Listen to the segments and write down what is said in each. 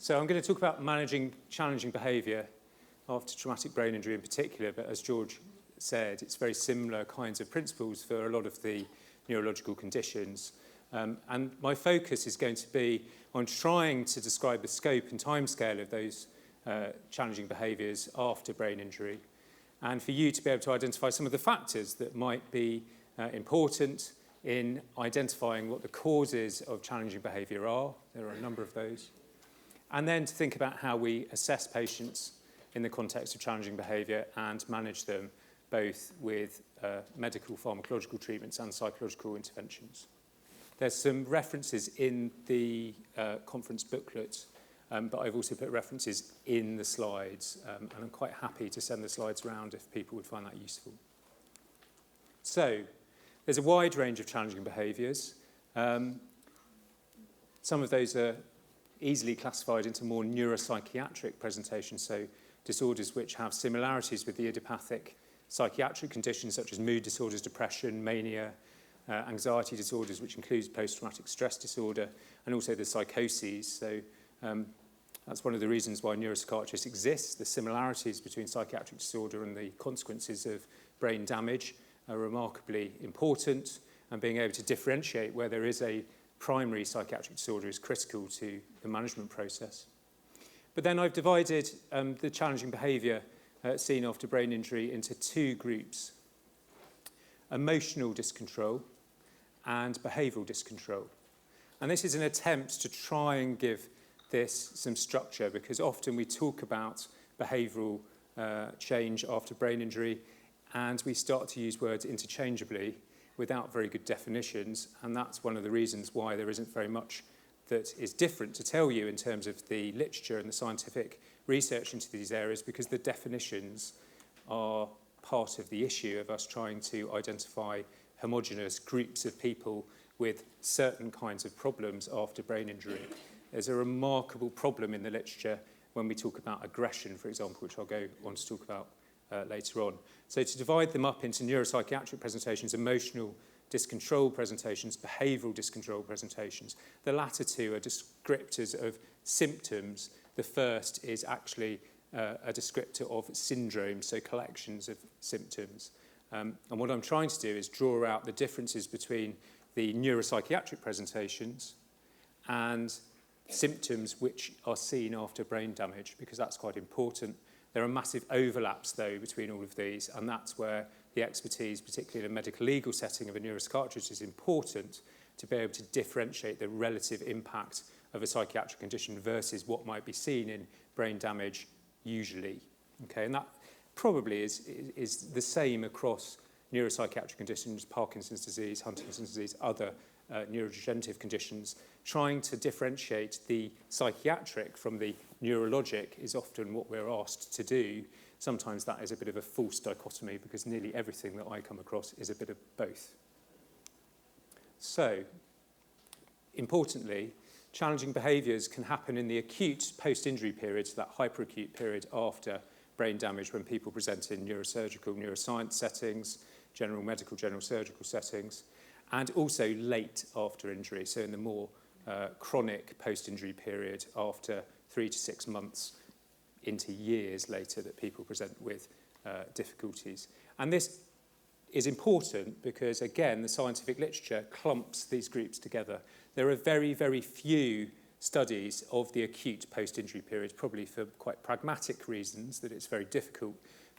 So I'm going to talk about managing challenging behaviour after traumatic brain injury in particular, but as George said, it's very similar kinds of principles for a lot of the neurological conditions. And my focus is going to be on trying to describe the scope and timescale of those challenging behaviours after brain injury, and for you to be able to identify some of the factors that might be important in identifying what the causes of challenging behaviour are. There are a number of those. And then to think about how we assess patients in the context of challenging behaviour and manage them both with medical pharmacological treatments and psychological interventions. There's some references in the conference booklet, but I've also put references in the slides, and I'm quite happy to send the slides around if people would find that useful. So, there's a wide range of challenging behaviours. Some of those are easily classified into more neuropsychiatric presentations, so disorders which have similarities with the idiopathic psychiatric conditions such as mood disorders, depression, mania, anxiety disorders, which includes post-traumatic stress disorder, and also the psychoses. So that's one of the reasons why neuropsychiatrists exist. The similarities between psychiatric disorder and the consequences of brain damage are remarkably important, and being able to differentiate where there is a primary psychiatric disorder is critical to the management process. But then I've divided the challenging behaviour seen after brain injury into two groups: emotional discontrol and behavioural discontrol. And this is an attempt to try and give this some structure, because often we talk about behavioural change after brain injury and we start to use words interchangeably without very good definitions, and that's one of the reasons why there isn't very much that is different to tell you in terms of the literature and the scientific research into these areas, because the definitions are part of the issue of us trying to identify homogeneous groups of people with certain kinds of problems after brain injury. There's a remarkable problem in the literature when we talk about aggression, for example, which I'll go on to talk about later on. So to divide them up into neuropsychiatric presentations, emotional discontrol presentations, behavioural discontrol presentations, the latter two are descriptors of symptoms. The first is actually a descriptor of syndromes, so collections of symptoms. And what I'm trying to do is draw out the differences between the neuropsychiatric presentations and symptoms which are seen after brain damage, because that's quite important. There are massive overlaps, though, between all of these, and that's where the expertise, particularly in a medical legal setting of a neuropsychiatrist, is important to be able to differentiate the relative impact of a psychiatric condition versus what might be seen in brain damage usually. Okay, and that probably is the same across neuropsychiatric conditions, Parkinson's disease, Huntington's disease, other neurodegenerative conditions. Trying to differentiate the psychiatric from the neurologic is often what we're asked to do. Sometimes that is a bit of a false dichotomy, because nearly everything that I come across is a bit of both. So, importantly, challenging behaviours can happen in the acute post-injury period, so that hyperacute period after brain damage, when people present in neurosurgical, neuroscience settings, general medical, general surgical settings, and also late after injury, so in the more chronic post-injury period after 3 to 6 months into years later that people present with difficulties. And this is important because, again, the scientific literature clumps these groups together. There are very, very few studies of the acute post-injury period, probably for quite pragmatic reasons, that it's very difficult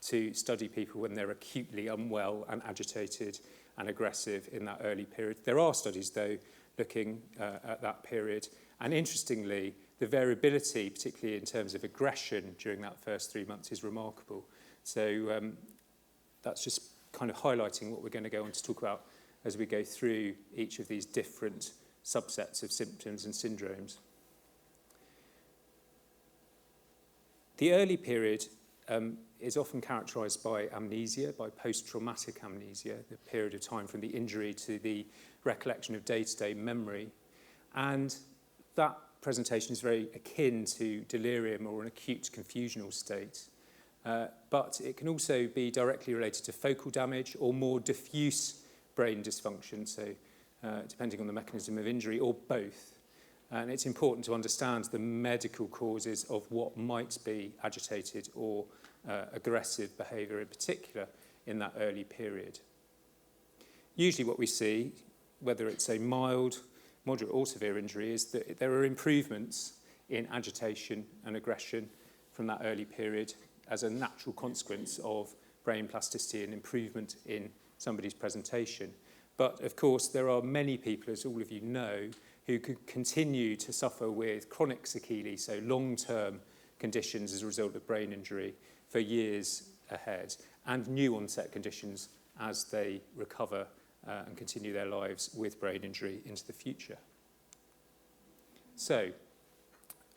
to study people when they're acutely unwell and agitated and aggressive in that early period. There are studies, though, looking at that period. And interestingly, the variability, particularly in terms of aggression during that first 3 months, is remarkable. So that's just kind of highlighting what we're going to go on to talk about as we go through each of these different subsets of symptoms and syndromes. The early period is often characterised by amnesia, by post-traumatic amnesia, the period of time from the injury to the recollection of day-to-day memory. And that presentation is very akin to delirium or an acute confusional state. But it can also be directly related to focal damage or more diffuse brain dysfunction, so depending on the mechanism of injury, or both. And it's important to understand the medical causes of what might be agitated or aggressive behaviour in particular in that early period. Usually what we see, whether it's a mild, moderate or severe injury, is that there are improvements in agitation and aggression from that early period as a natural consequence of brain plasticity and improvement in somebody's presentation. But of course, there are many people, as all of you know, who could continue to suffer with chronic sequelae, so long-term conditions as a result of brain injury for years ahead, and new onset conditions as they recover and continue their lives with brain injury into the future. So, I'm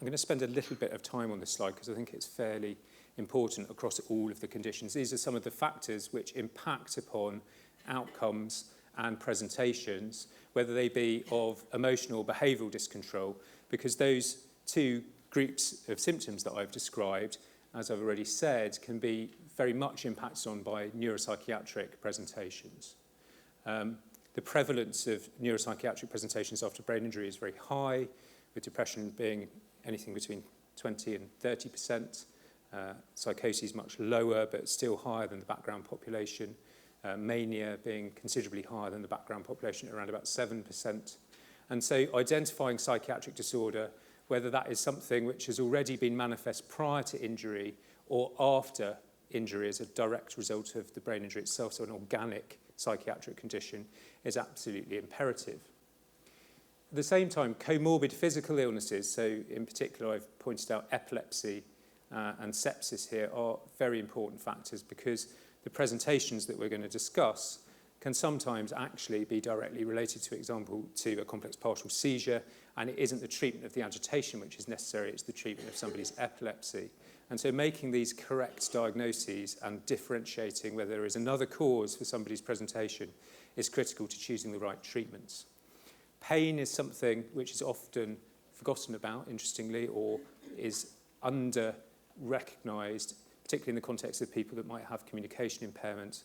going to spend a little bit of time on this slide because I think it's fairly important across all of the conditions. These are some of the factors which impact upon outcomes and presentations, whether they be of emotional or behavioural dyscontrol, because those two groups of symptoms that I've described, as I've already said, can be very much impacted on by neuropsychiatric presentations. The prevalence of neuropsychiatric presentations after brain injury is very high, with depression being anything between 20 and 30%, psychosis much lower but still higher than the background population, mania being considerably higher than the background population at around about 7%. And so identifying psychiatric disorder, whether that is something which has already been manifest prior to injury or after injury as a direct result of the brain injury itself, so an organic psychiatric condition, is absolutely imperative. At the same time, comorbid physical illnesses, so in particular I've pointed out epilepsy and sepsis here, are very important factors because the presentations that we're going to discuss can sometimes actually be directly related, for example, to a complex partial seizure, and it isn't the treatment of the agitation which is necessary, it's the treatment of somebody's epilepsy. And so making these correct diagnoses and differentiating whether there is another cause for somebody's presentation is critical to choosing the right treatments. Pain is something which is often forgotten about, interestingly, or is under-recognised, particularly in the context of people that might have communication impairment,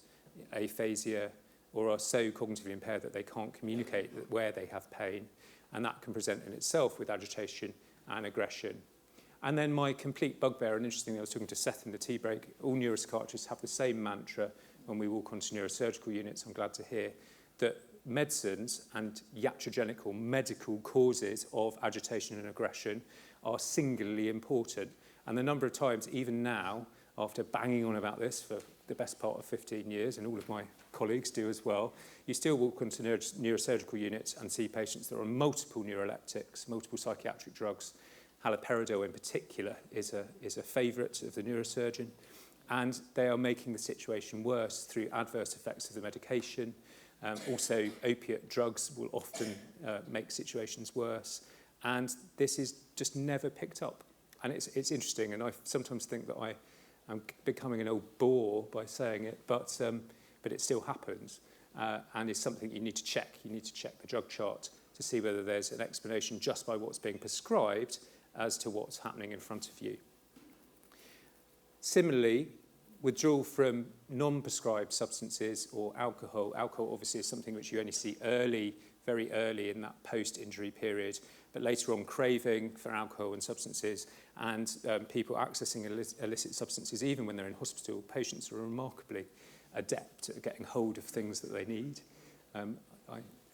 aphasia, or are so cognitively impaired that they can't communicate where they have pain. And that can present in itself with agitation and aggression. And then my complete bugbear, and interestingly, I was talking to Seth in the tea break, all neuropsychiatrists have the same mantra when we walk onto neurosurgical units, I'm glad to hear, that medicines and iatrogenic or medical causes of agitation and aggression are singularly important. And the number of times, even now, after banging on about this for the best part of 15 years, and all of my colleagues do as well, you still walk onto neurosurgical units and see patients that are on multiple neuroleptics, multiple psychiatric drugs. Haloperidol in particular is a favourite of the neurosurgeon, and they are making the situation worse through adverse effects of the medication. Also, opiate drugs will often make situations worse, and this is just never picked up. And it's interesting, and I sometimes think that I'm becoming an old bore by saying it, but it still happens, and is something you need to check. You need to check the drug chart to see whether there's an explanation just by what's being prescribed as to what's happening in front of you. Similarly, withdrawal from non-prescribed substances or alcohol. Alcohol obviously is something which you only see early, very early in that post-injury period, but later on craving for alcohol and substances and people accessing illicit substances even when they're in hospital. Patients are remarkably adept at getting hold of things that they need.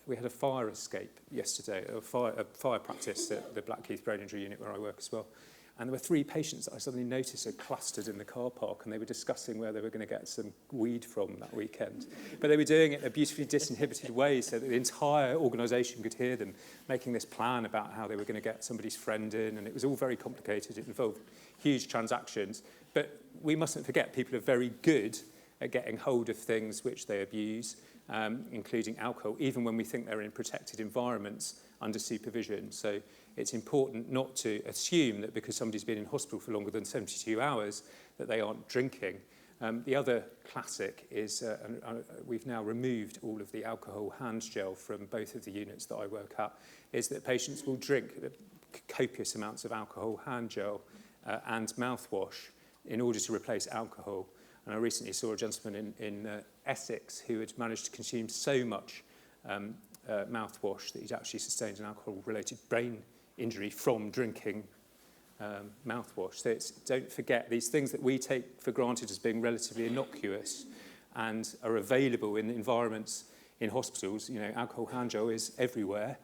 We had a fire escape yesterday, a fire practice at the Blackheath Brain Injury Unit where I work as well. And there were 3 patients that I suddenly noticed had clustered in the car park, and they were discussing where they were going to get some weed from that weekend. But they were doing it in a beautifully disinhibited way so that the entire organisation could hear them making this plan about how they were going to get somebody's friend in, and it was all very complicated. It involved huge transactions. But we mustn't forget people are very good at getting hold of things which they abuse, including alcohol, even when we think they're in protected environments under supervision. So it's important not to assume that because somebody's been in hospital for longer than 72 hours that they aren't drinking. The other classic is, we've now removed all of the alcohol hand gel from both of the units that I work at, is that patients will drink copious amounts of alcohol hand gel and mouthwash in order to replace alcohol. And I recently saw a gentleman in Essex who had managed to consume so much mouthwash that he'd actually sustained an alcohol-related brain injury from drinking mouthwash. So don't forget, these things that we take for granted as being relatively innocuous and are available in environments in hospitals. You know, alcohol hand gel is everywhere.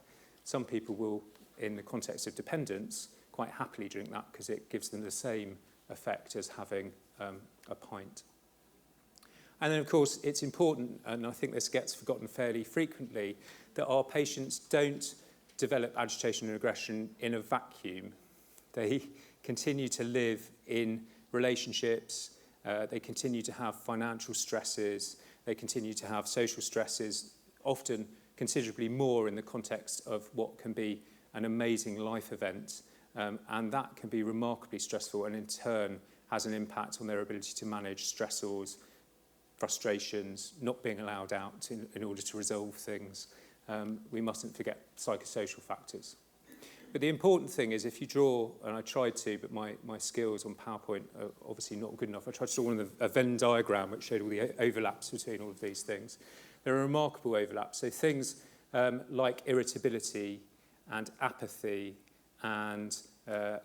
Some people will, in the context of dependence, quite happily drink that because it gives them the same effect as having a pint. And then, of course, it's important, and I think this gets forgotten fairly frequently, that our patients don't develop agitation and aggression in a vacuum. They continue to live in relationships, they continue to have financial stresses, they continue to have social stresses, often considerably more in the context of what can be an amazing life event, and that can be remarkably stressful and in turn has an impact on their ability to manage stressors, frustrations, not being allowed out in order to resolve things. We mustn't forget psychosocial factors. But the important thing is if you draw, and I tried to, but my skills on PowerPoint are obviously not good enough. I tried to draw a Venn diagram which showed all the overlaps between all of these things. There are remarkable overlaps. So things like irritability and apathy and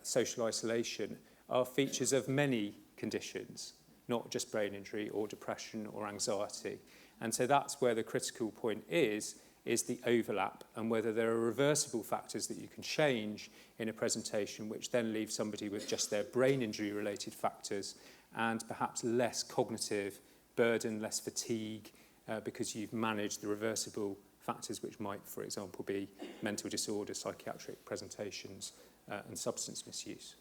social isolation are features of many conditions, not just brain injury or depression or anxiety. And so that's where the critical point is the overlap and whether there are reversible factors that you can change in a presentation which then leave somebody with just their brain injury related factors and perhaps less cognitive burden, less fatigue, because you've managed the reversible factors which might, for example, be mental disorder, psychiatric presentations, and substance misuse.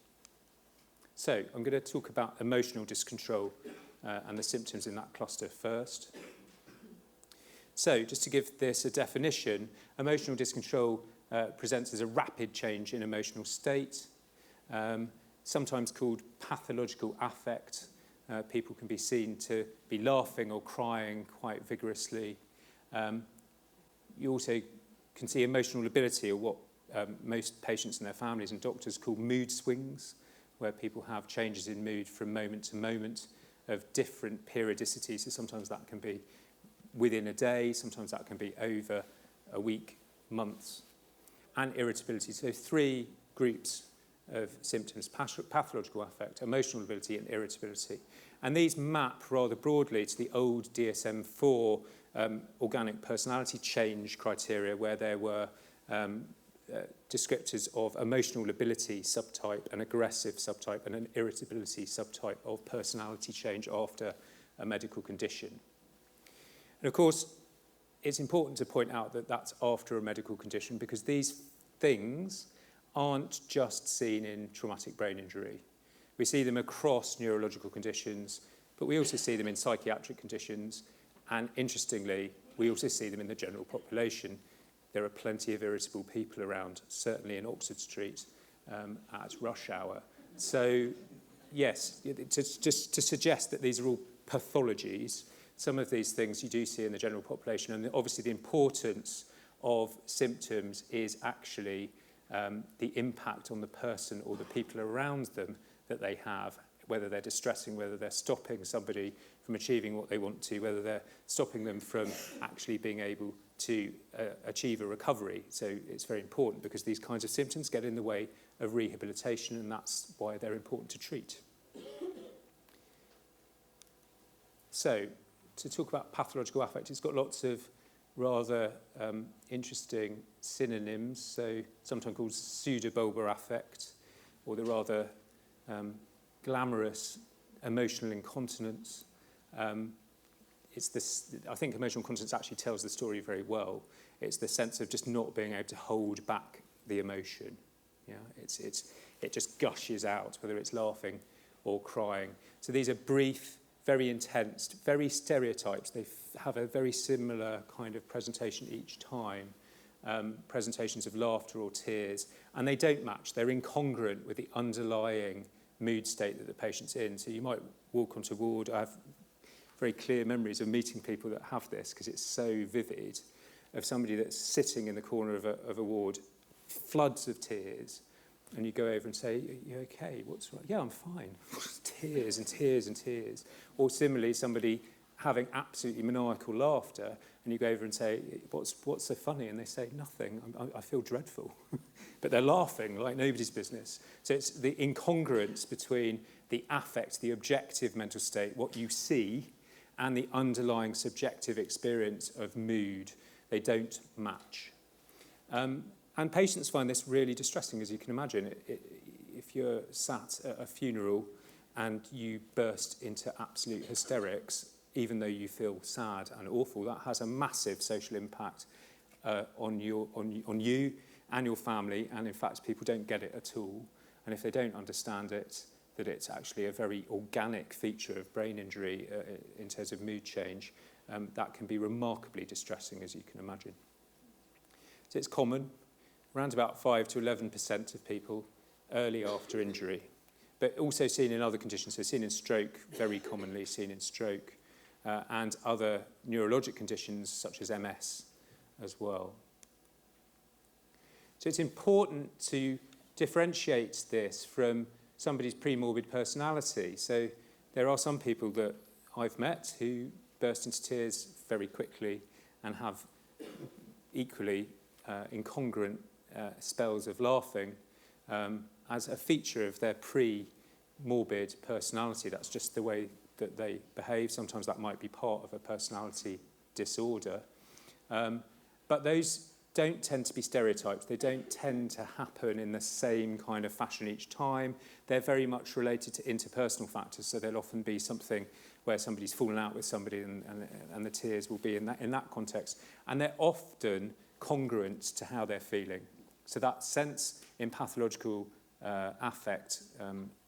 So I'm going to talk about emotional dyscontrol and the symptoms in that cluster first. So just to give this a definition, emotional dyscontrol presents as a rapid change in emotional state, sometimes called pathological affect. People can be seen to be laughing or crying quite vigorously. You also can see emotional lability, or what most patients and their families and doctors call mood swings, where people have changes in mood from moment to moment of different periodicity. So sometimes that can be within a day, sometimes that can be over a week, months. And irritability. So three groups of symptoms: pathological affect, emotional lability, and irritability. And these map rather broadly to the old DSM-4 organic personality change criteria, where there were descriptors of emotional lability subtype, an aggressive subtype, and an irritability subtype of personality change after a medical condition. And of course, it's important to point out that that's after a medical condition, because these things aren't just seen in traumatic brain injury. We see them across neurological conditions, but we also see them in psychiatric conditions, and interestingly, we also see them in the general population. There are plenty of irritable people around, certainly in Oxford Street at rush hour. So, yes, just to suggest that these are all pathologies, some of these things you do see in the general population, and obviously the importance of symptoms is actually the impact on the person or the people around them that they have, whether they're distressing, whether they're stopping somebody from achieving what they want to, whether they're stopping them from actually being able to achieve a recovery. So it's very important, because these kinds of symptoms get in the way of rehabilitation, and that's why they're important to treat. So, to talk about pathological affect, it's got lots of rather interesting synonyms. So sometimes called pseudobulbar affect, or the rather glamorous emotional incontinence. It's this, I think emotional incontinence actually tells the story very well. It's the sense of just not being able to hold back the emotion. Yeah, it just gushes out, whether it's laughing or crying. So these are brief, very intense, very stereotypes. They have a very similar kind of presentation each time, presentations of laughter or tears, and they don't match. They're incongruent with the underlying mood state that the patient's in. So you might walk onto a ward. I have very clear memories of meeting people that have this, because it's so vivid, of somebody that's sitting in the corner of a ward, floods of tears, and you go over and say, "You okay? What's wrong?" "Yeah, I'm fine." Tears and tears and tears. Or similarly, somebody having absolutely maniacal laughter, and you go over and say, what's so funny? And they say, nothing, I feel dreadful. But they're laughing like nobody's business. So it's the incongruence between the affect, the objective mental state, what you see, and the underlying subjective experience of mood. They don't match. And patients find this really distressing, as you can imagine. If you're sat at a funeral and you burst into absolute hysterics, even though you feel sad and awful, that has a massive social impact on you and your family, and in fact people don't get it at all. And if they don't understand it, that it's actually a very organic feature of brain injury in terms of mood change, that can be remarkably distressing, as you can imagine. So it's common, around about 5 to 11% of people early after injury, but also seen in other conditions. So seen in stroke, very commonly seen in stroke, and other neurologic conditions such as MS as well. So it's important to differentiate this from somebody's pre-morbid personality. So there are some people that I've met who burst into tears very quickly and have equally incongruent spells of laughing as a feature of their pre-morbid personality. That's just the way that they behave. Sometimes that might be part of a personality disorder. But those don't tend to be stereotypes. They don't tend to happen in the same kind of fashion each time. They're very much related to interpersonal factors, so there'll often be something where somebody's fallen out with somebody and the tears will be in that context. And they're often congruent to how they're feeling. So that sense in pathological affect,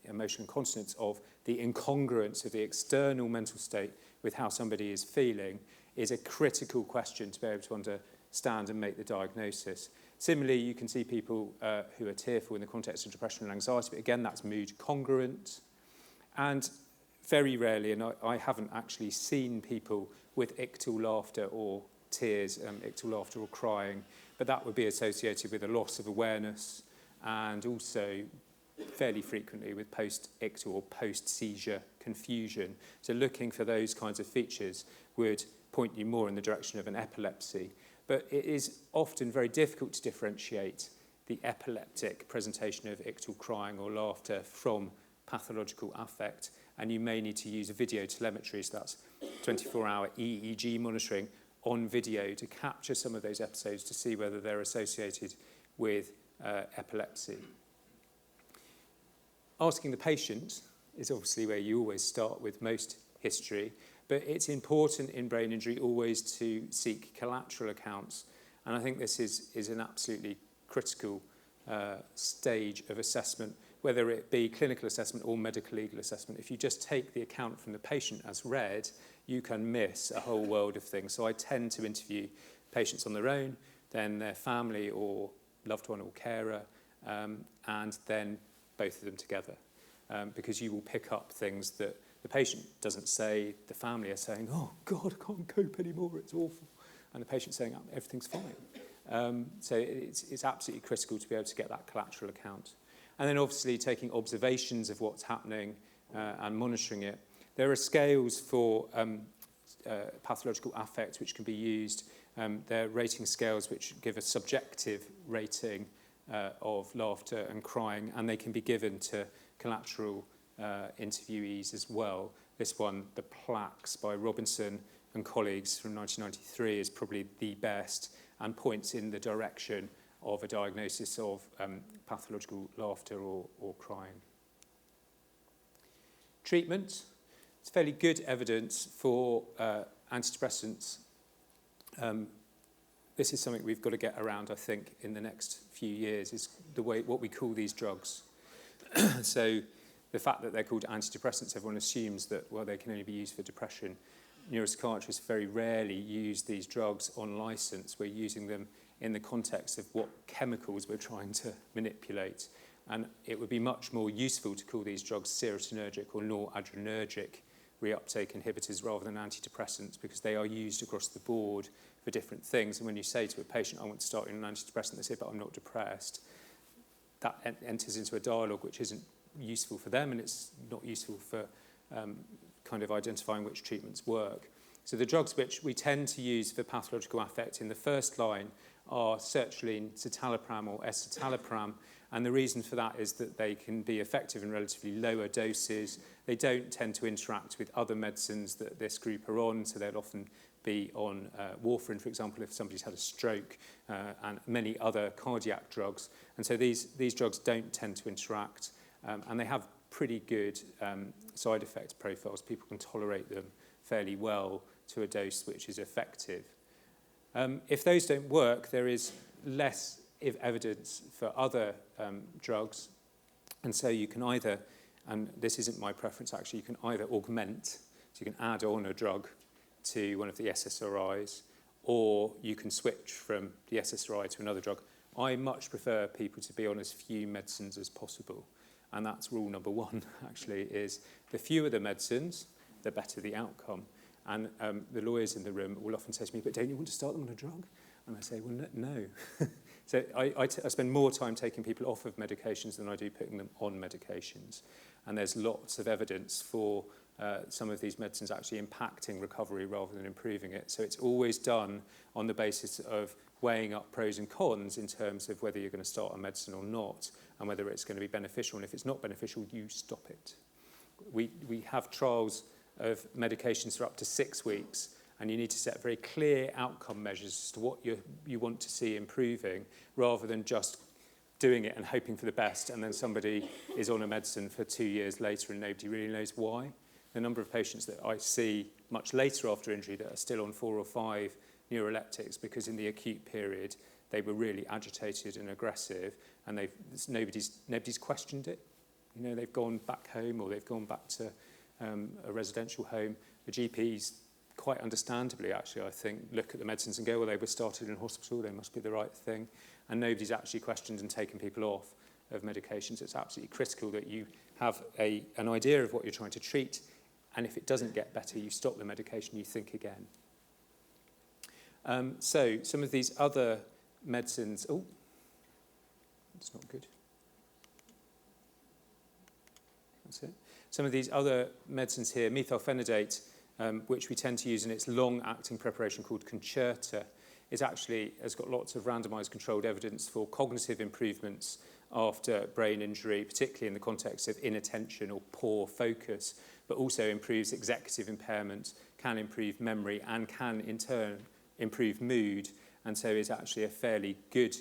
emotional incontinence, of the incongruence of the external mental state with how somebody is feeling is a critical question to be able to understand and make the diagnosis. Similarly, you can see people who are tearful in the context of depression and anxiety, but again, that's mood congruent. And very rarely, and I haven't actually seen people with ictal laughter or tears, ictal laughter or crying, but that would be associated with a loss of awareness and also fairly frequently with post-ictal or post-seizure confusion. So looking for those kinds of features would point you more in the direction of an epilepsy. But it is often very difficult to differentiate the epileptic presentation of ictal crying or laughter from pathological affect, and you may need to use a video telemetry, so that's 24-hour EEG monitoring on video to capture some of those episodes to see whether they're associated with epilepsy. Asking the patient is obviously where you always start with most history, but it's important in brain injury always to seek collateral accounts, and I think this is an absolutely critical stage of assessment, whether it be clinical assessment or medical legal assessment. If you just take the account from the patient as read, you can miss a whole world of things. So I tend to interview patients on their own, then their family or loved one or carer, and then both of them together, because you will pick up things that the patient doesn't say, the family are saying, oh God, I can't cope anymore, it's awful, and the patient's saying, everything's fine. So it's absolutely critical to be able to get that collateral account. And then obviously taking observations of what's happening and monitoring it. There are scales for pathological affect which can be used. There are rating scales which give a subjective rating of laughter and crying, and they can be given to collateral interviewees as well. This one, the Plaques by Robinson and colleagues from 1993, is probably the best and points in the direction of a diagnosis of pathological laughter or crying. Treatment. It's fairly good evidence for antidepressants. This is something we've got to get around, I think, in the next few years, is the way what we call these drugs. So the fact that they're called antidepressants, everyone assumes that, well, they can only be used for depression. Neuropsychiatrists very rarely use these drugs on license. We're using them in the context of what chemicals we're trying to manipulate. And it would be much more useful to call these drugs serotonergic or noradrenergic reuptake inhibitors rather than antidepressants, because they are used across the board for different things. And when you say to a patient, I want to start you on an antidepressant, they say, but I'm not depressed, that enters into a dialogue which isn't useful for them, and it's not useful for kind of identifying which treatments work. So the drugs which we tend to use for pathological affect in the first line are sertraline, citalopram or escitalopram, and the reason for that is that they can be effective in relatively lower doses. They don't tend to interact with other medicines that this group are on, so they'll often be on warfarin, for example, if somebody's had a stroke, and many other cardiac drugs. And so these drugs don't tend to interact, and they have pretty good side effect profiles. People can tolerate them fairly well to a dose which is effective. If those don't work, there is less evidence for other drugs, and so you can either, and this isn't my preference actually, you can either augment, so you can add on a drug to one of the SSRIs, or you can switch from the SSRI to another drug. I much prefer people to be on as few medicines as possible, and that's rule number one actually, is the fewer the medicines, the better the outcome. And the lawyers in the room will often say to me, but don't you want to start them on a drug? And I say, well, no. So I spend more time taking people off of medications than I do putting them on medications. And there's lots of evidence for some of these medicines actually impacting recovery rather than improving it. So it's always done on the basis of weighing up pros and cons in terms of whether you're going to start a medicine or not, and whether it's going to be beneficial. And if it's not beneficial, you stop it. We have trials of medications for up to 6 weeks, and you need to set very clear outcome measures as to what you want to see improving, rather than just doing it and hoping for the best, and then somebody is on a medicine for 2 years later and nobody really knows why. The number of patients that I see much later after injury that are still on 4 or 5 neuroleptics because in the acute period they were really agitated and aggressive, and nobody's questioned it. You know, they've gone back home or they've gone back to a residential home. The GPs, quite understandably actually, I think, look at the medicines and go, well, they were started in hospital, they must be the right thing. And nobody's actually questioned and taken people off of medications. It's absolutely critical that you have an idea of what you're trying to treat, and if it doesn't get better, you stop the medication, you think again. So some of these other medicines, oh, it's not good. That's it. Some of these other medicines here, methylphenidate, which we tend to use in its long-acting preparation called Concerta, has got lots of randomized controlled evidence for cognitive improvements after brain injury, particularly in the context of inattention or poor focus, but also improves executive impairment, can improve memory, and can in turn improve mood, and so is actually a fairly good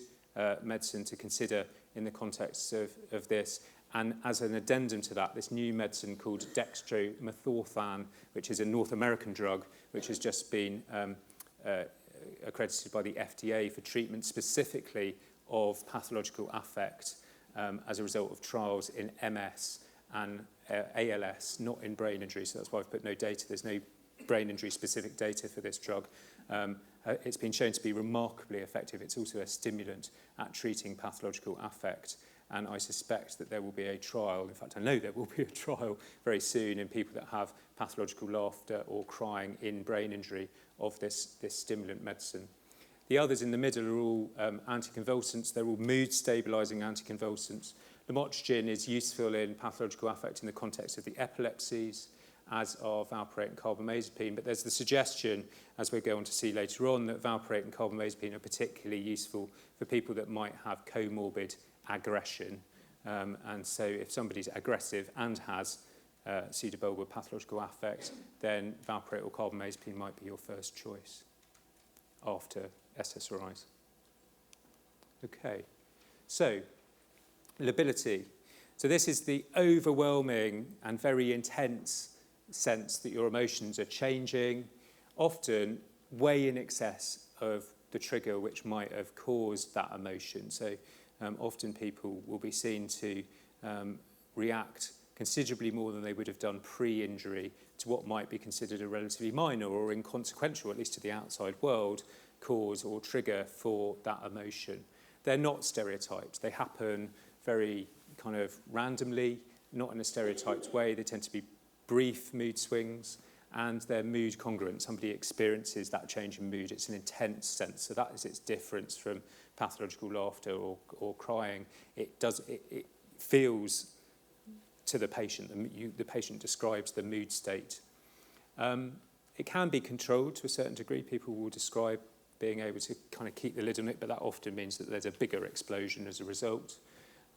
medicine to consider in the context of this. And as an addendum to that, this new medicine called dextromethorphan, which is a North American drug, which has just been accredited by the FDA for treatment specifically of pathological affect as a result of trials in MS and ALS, not in brain injury, so that's why I've put no data. There's no brain injury specific data for this drug. It's been shown to be remarkably effective. It's also a stimulant at treating pathological affect. And I suspect that there will be a trial, in fact I know there will be a trial very soon in people that have pathological laughter or crying in brain injury of this stimulant medicine. The others in the middle are all anticonvulsants. They're all mood-stabilising anticonvulsants. Lamotrigine is useful in pathological affect in the context of the epilepsies, as are valproate and carbamazepine. But there's the suggestion, as we're going to see later on, that valproate and carbamazepine are particularly useful for people that might have comorbid aggression. And so if somebody's aggressive and has pseudobulbar pathological affect, then valproate or carbamazepine might be your first choice after SSRIs. Okay, so lability. So this is the overwhelming and very intense sense that your emotions are changing, often way in excess of the trigger which might have caused that emotion. So often people will be seen to react considerably more than they would have done pre-injury to what might be considered a relatively minor or inconsequential, at least to the outside world, cause or trigger for that emotion. They're not stereotypes. They happen very kind of randomly, not in a stereotyped way. They tend to be brief mood swings, and they're mood congruent. Somebody experiences that change in mood. It's an intense sense. So that is its difference from pathological laughter or crying. It feels to the patient. The patient describes the mood state. It can be controlled to a certain degree. People will describe being able to kind of keep the lid on it, but that often means that there's a bigger explosion as a result.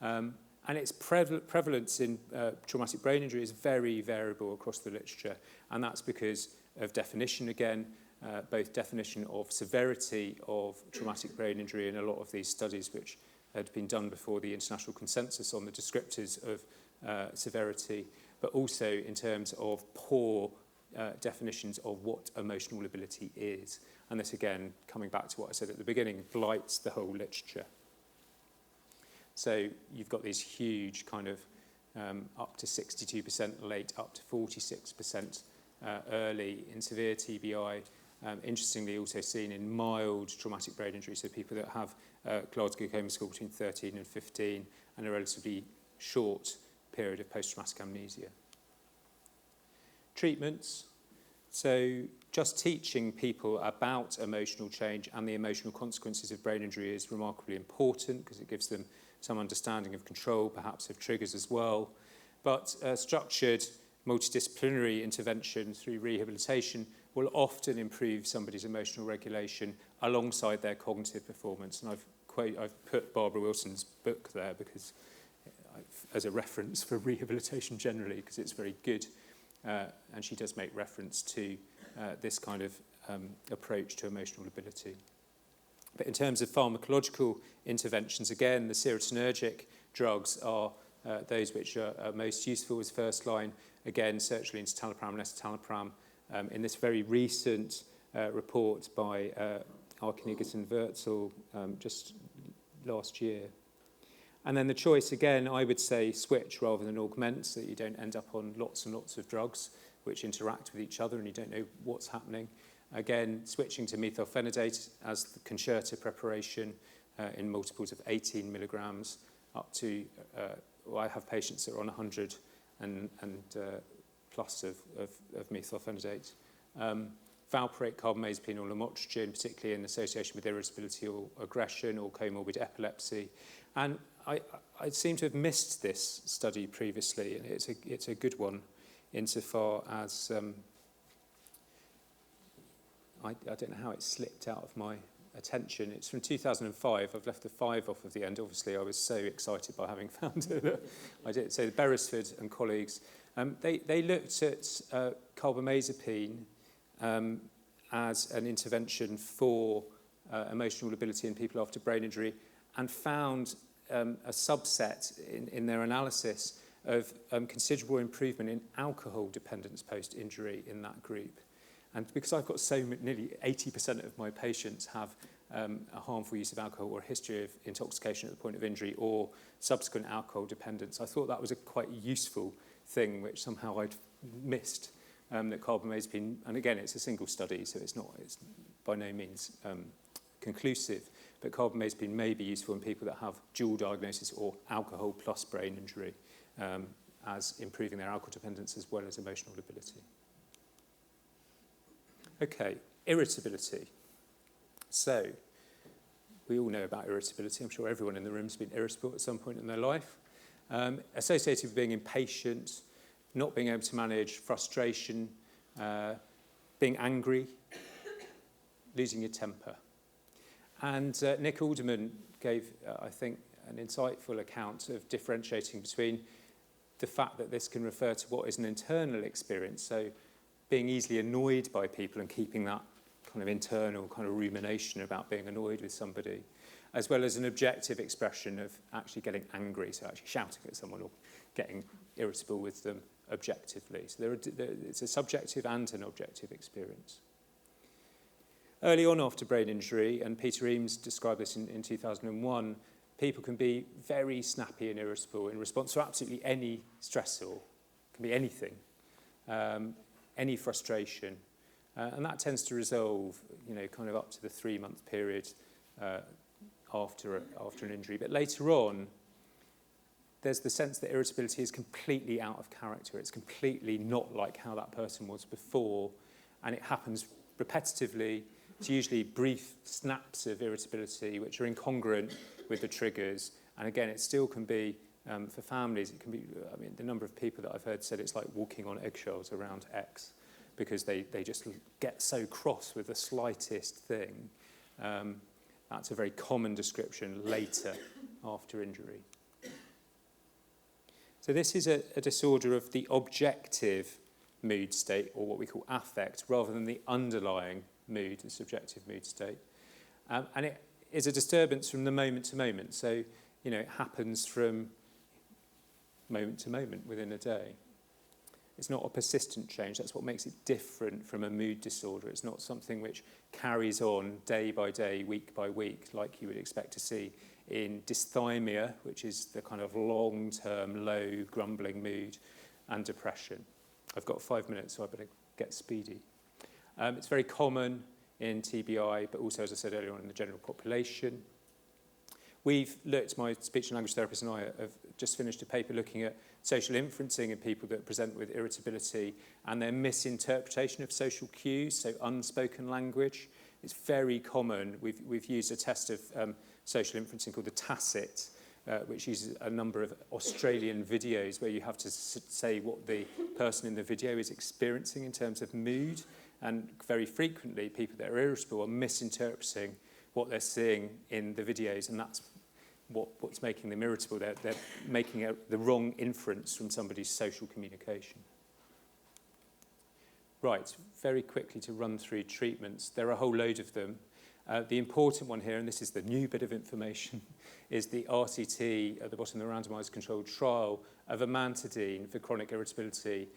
And its prevalence in traumatic brain injury is very variable across the literature, and that's because of definition again, both definition of severity of traumatic brain injury in a lot of these studies which had been done before the international consensus on the descriptors of severity, but also in terms of poor definitions of what emotional ability is. And this again, coming back to what I said at the beginning, blights the whole literature. So you've got these huge kind of up to 62% late, up to 46% early in severe TBI. Interestingly, also seen in mild traumatic brain injury, so people that have Glasgow Coma score between 13 and 15 and a relatively short period of post-traumatic amnesia. Treatments. So just teaching people about emotional change and the emotional consequences of brain injury is remarkably important because it gives them some understanding of control, perhaps of triggers as well. But structured multidisciplinary intervention through rehabilitation will often improve somebody's emotional regulation alongside their cognitive performance. And I've put Barbara Wilson's book there because as a reference for rehabilitation generally, because it's very good. And she does make reference to this kind of approach to emotional ability. But in terms of pharmacological interventions, again, the serotonergic drugs are those which are most useful as first line. Again, sertraline, citalopram, and escitalopram. In this very recent report by Arkenigas and Wurzel just last year. And then the choice, again, I would say switch rather than augment, so that you don't end up on lots and lots of drugs which interact with each other and you don't know what's happening. Again, switching to methylphenidate as the concerta preparation in multiples of 18 milligrams up to, I have patients that are on 100 and plus of methylphenidate. Valproate, carbamazepine or lamotrigine, particularly in association with irritability or aggression or comorbid epilepsy. And I seem to have missed this study previously, and it's a good one insofar as I don't know how it slipped out of my attention. It's from 2005. I've left the 5 off of the end. Obviously, I was so excited by having found it that I did. So Beresford and colleagues, they looked at carbamazepine as an intervention for emotional ability in people after brain injury and found a subset in their analysis of considerable improvement in alcohol dependence post-injury in that group. And because I've got nearly 80% of my patients have a harmful use of alcohol or a history of intoxication at the point of injury or subsequent alcohol dependence, I thought that was a quite useful thing which somehow I'd missed, that carbamazepine, and again, it's a single study, so it's by no means conclusive, but carbamazepine may be useful in people that have dual diagnosis or alcohol plus brain injury as improving their alcohol dependence as well as emotional ability. Okay, irritability. So, we all know about irritability. I'm sure everyone in the room has been irritable at some point in their life. Associated with being impatient, not being able to manage frustration, being angry, losing your temper. And Nick Alderman gave, I think, an insightful account of differentiating between the fact that this can refer to what is an internal experience, so being easily annoyed by people and keeping that kind of internal kind of rumination about being annoyed with somebody, as well as an objective expression of actually getting angry, so actually shouting at someone or getting irritable with them objectively. So it's a subjective and an objective experience. Early on after brain injury, and Peter Eames described this in 2001, people can be very snappy and irritable in response to absolutely any stressor. It can be anything, any frustration. And that tends to resolve, kind of up to the 3-month period after an injury. But later on, there's the sense that irritability is completely out of character. It's completely not like how that person was before, and it happens repetitively. It's usually brief snaps of irritability which are incongruent with the triggers. And again, it still can be, for families, it can be, the number of people that I've heard said it's like walking on eggshells around X. because they just get so cross with the slightest thing. That's a very common description later after injury. So this is a disorder of the objective mood state, or what we call affect, rather than the underlying mood, the subjective mood state. And it is a disturbance from the moment to moment. So, it happens from moment to moment within a day. It's not a persistent change. That's what makes it different from a mood disorder. It's not something which carries on day by day, week by week, like you would expect to see in dysthymia, which is the kind of long-term, low, grumbling mood, and depression. I've got 5 minutes, so I better get speedy. It's very common in TBI, but also, as I said earlier on, in the general population. We've looked, my speech and language therapist and I have just finished a paper looking at social inferencing in people that present with irritability and their misinterpretation of social cues, so unspoken language. It's very common. We've used a test of social inferencing called the tacit, which uses a number of Australian videos where you have to say what the person in the video is experiencing in terms of mood. And very frequently, people that are irritable are misinterpreting what they're seeing in the videos, and that's what's making them irritable. They're making the wrong inference from somebody's social communication. Right, very quickly to run through treatments. There are a whole load of them. The important one here, and this is the new bit of information, is the RCT at the bottom of the randomised controlled trial of amantadine for chronic irritability,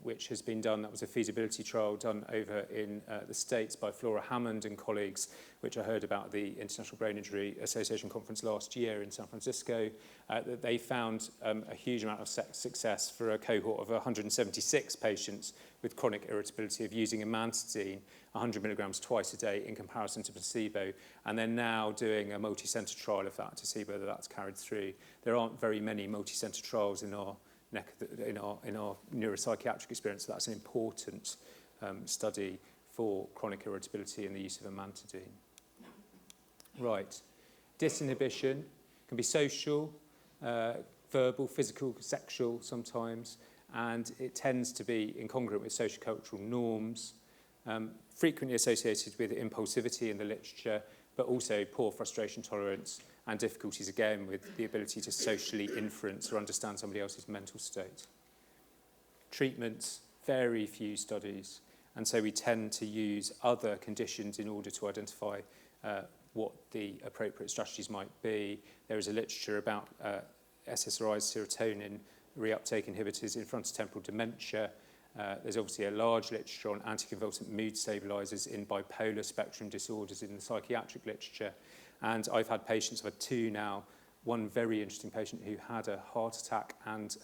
which has been done. That was a feasibility trial done over in the States by Flora Hammond and colleagues, which I heard about at the International Brain Injury Association conference last year in San Francisco. That they found a huge amount of success for a cohort of 176 patients with chronic irritability of using amantadine 100 milligrams twice a day in comparison to placebo, and they're now doing a multi-centre trial of that to see whether that's carried through. There aren't very many multi-centre trials in our in our neuropsychiatric experience. So that's an important study for chronic irritability and the use of amantadine. Right, disinhibition can be social, verbal, physical, sexual sometimes, and it tends to be incongruent with sociocultural norms, frequently associated with impulsivity in the literature, but also poor frustration tolerance and difficulties, again, with the ability to socially inference or understand somebody else's mental state. Treatments, very few studies, and so we tend to use other conditions in order to identify what the appropriate strategies might be. There is a literature about SSRIs, serotonin reuptake inhibitors in frontotemporal dementia. There's obviously a large literature on anticonvulsant mood stabilizers in bipolar spectrum disorders in the psychiatric literature. And I've had patients, I've had two now, one very interesting patient who had a heart attack and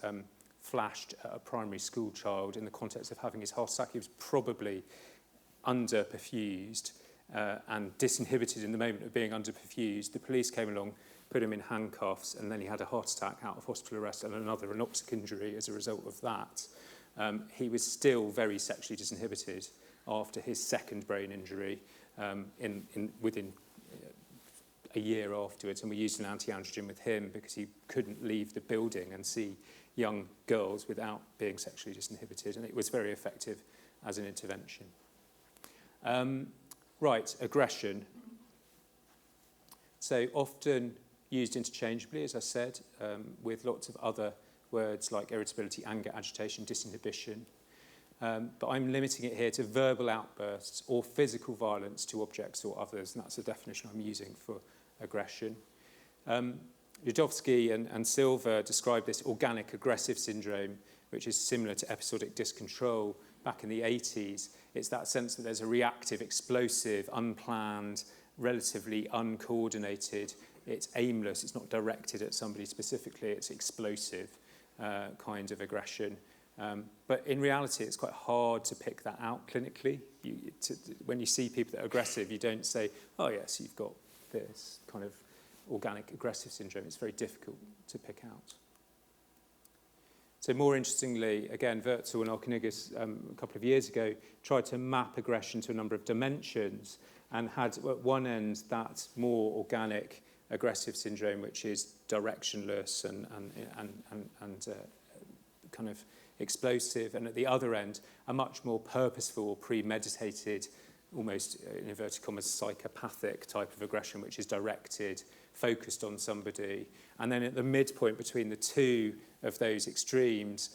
flashed at a primary school child in the context of having his heart attack. He was probably underperfused and disinhibited in the moment of being underperfused. The police came along, put him in handcuffs, and then he had a heart attack, out of hospital arrest, and another anoxic injury as a result of that. He was still very sexually disinhibited after his second brain injury within a year afterwards, and we used an anti-androgen with him because he couldn't leave the building and see young girls without being sexually disinhibited, and it was very effective as an intervention. Right, aggression. So often used interchangeably, as I said, with lots of other words like irritability, anger, agitation, disinhibition. But I'm limiting it here to verbal outbursts or physical violence to objects or others, and that's the definition I'm using for aggression. Jodowski and Silver described this organic aggressive syndrome, which is similar to episodic discontrol back in the 80s. It's that sense that there's a reactive, explosive, unplanned, relatively uncoordinated, it's aimless, it's not directed at somebody specifically, it's explosive kind of aggression. But in reality, it's quite hard to pick that out clinically. When you see people that are aggressive, you don't say, oh yes, you've got this kind of organic aggressive syndrome. It's very difficult to pick out. So more interestingly, again, Wurzel and Alkinigas a couple of years ago tried to map aggression to a number of dimensions and had at one end that more organic aggressive syndrome, which is directionless and kind of explosive, and at the other end, a much more purposeful, premeditated, almost, in inverted commas, psychopathic type of aggression, which is directed, focused on somebody. And then at the midpoint between the two of those extremes,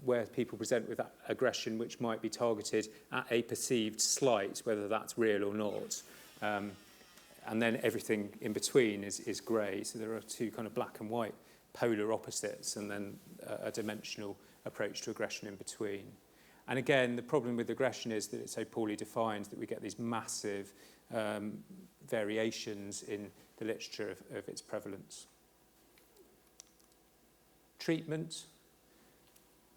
where people present with aggression which might be targeted at a perceived slight, whether that's real or not. And then everything in between is grey. So there are two kind of black and white polar opposites, and then a dimensional approach to aggression in between. And again, the problem with aggression is that it's so poorly defined that we get these massive variations in the literature of its prevalence. Treatment,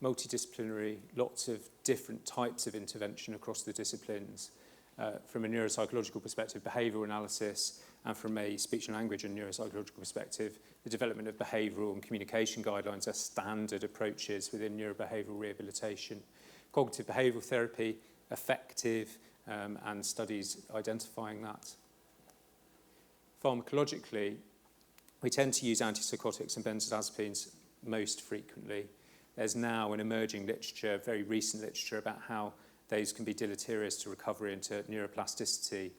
multidisciplinary, lots of different types of intervention across the disciplines. From a neuropsychological perspective, behavioural analysis, and from a speech and language and neuropsychological perspective, the development of behavioural and communication guidelines are standard approaches within neurobehavioural rehabilitation. Cognitive behavioural therapy, effective, and studies identifying that. Pharmacologically, we tend to use antipsychotics and benzodiazepines most frequently. There's now an emerging literature, very recent literature, about how those can be deleterious to recovery and to neuroplasticity.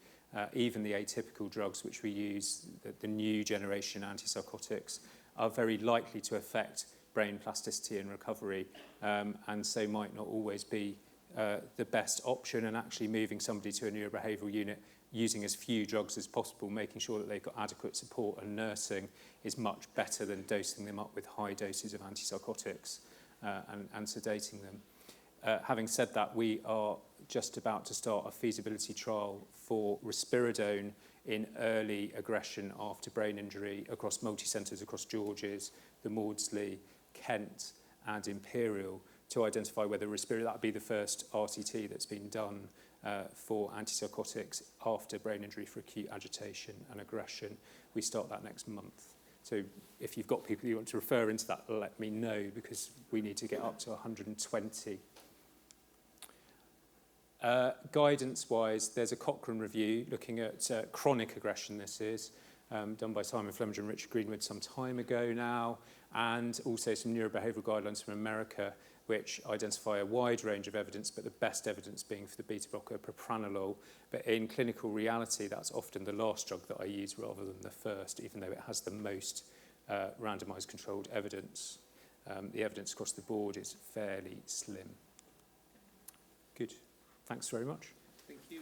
Even the atypical drugs which we use, the new generation antipsychotics, are very likely to affect brain plasticity and recovery, and so might not always be the best option. And actually moving somebody to a neurobehavioural unit using as few drugs as possible, making sure that they've got adequate support and nursing, is much better than dosing them up with high doses of antipsychotics and sedating them. Having said that, we are just about to start a feasibility trial for risperidone in early aggression after brain injury across multi-centres across George's, the Maudsley, Kent and Imperial, to identify whether risperidone, that would be the first RCT that's been done for antipsychotics after brain injury for acute agitation and aggression. We start that next month. So if you've got people you want to refer into that, let me know, because we need to get up to 120. Guidance-wise, there's a Cochrane review looking at chronic aggression, this is, done by Simon Fleminger and Richard Greenwood some time ago now, and also some neurobehavioural guidelines from America which identify a wide range of evidence, but the best evidence being for the beta blocker propranolol. But in clinical reality, that's often the last drug that I use rather than the first, even though it has the most randomised controlled evidence. The evidence across the board is fairly slim. Good. Thanks very much. Thank you.